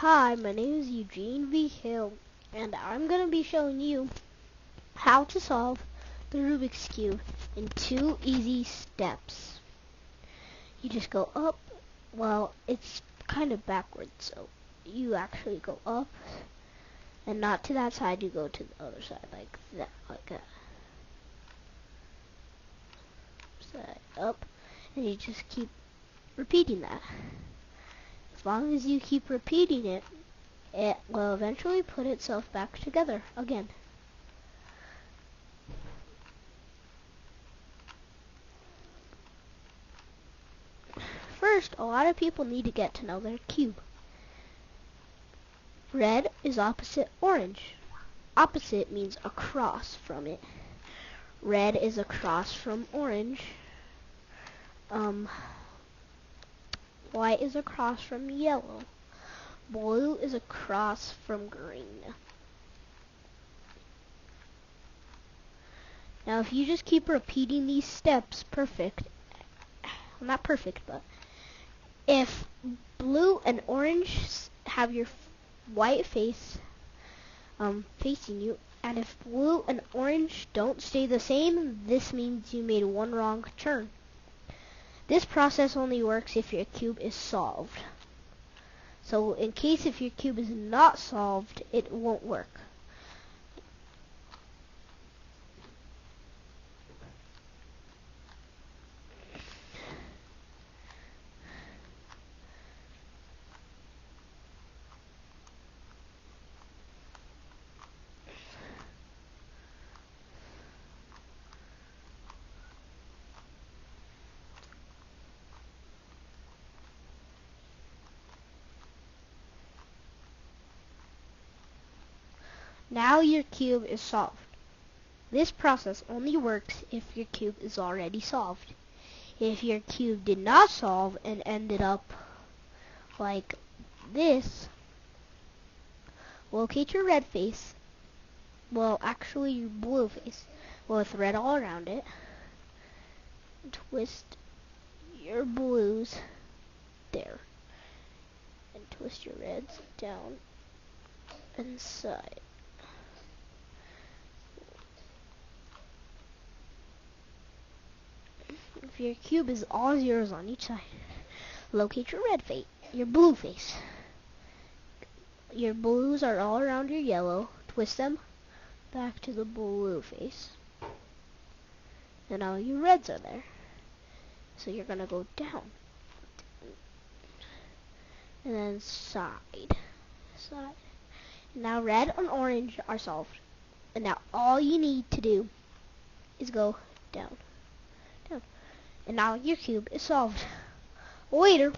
Hi, my name is Eugene V. Hill, and I'm going to be showing you how to solve the Rubik's Cube in 2 easy steps. You just go up, well, it's kind of backwards, so you actually go up, and not to that side, you go to the other side, like that. Side up, and you just keep repeating that. As long as you keep repeating it, it will eventually put itself back together again. First, a lot of people need to get to know their cube. Red is opposite orange. Opposite means across from it. Red is across from orange. White is across from yellow. Blue is across from green. Now if you just keep repeating these steps not perfect, but if blue and orange have your white face facing you, and if blue and orange don't stay the same, this means you made one wrong turn. This process only works if your cube is solved. So in case if your cube is not solved, it won't work. Now your cube is solved. This process only works if your cube is already solved. If your cube did not solve and ended up like this, locate your red face, well actually your blue face, with red all around it. Twist your blues there, and twist your reds down inside. If your cube is all zeros on each side, locate your red face, your blue face. Your blues are all around your yellow. Twist them back to the blue face. And now your reds are there. So you're gonna go down. And then side. Now red and orange are solved. And now all you need to do is go down. And now your cube is solved. Later.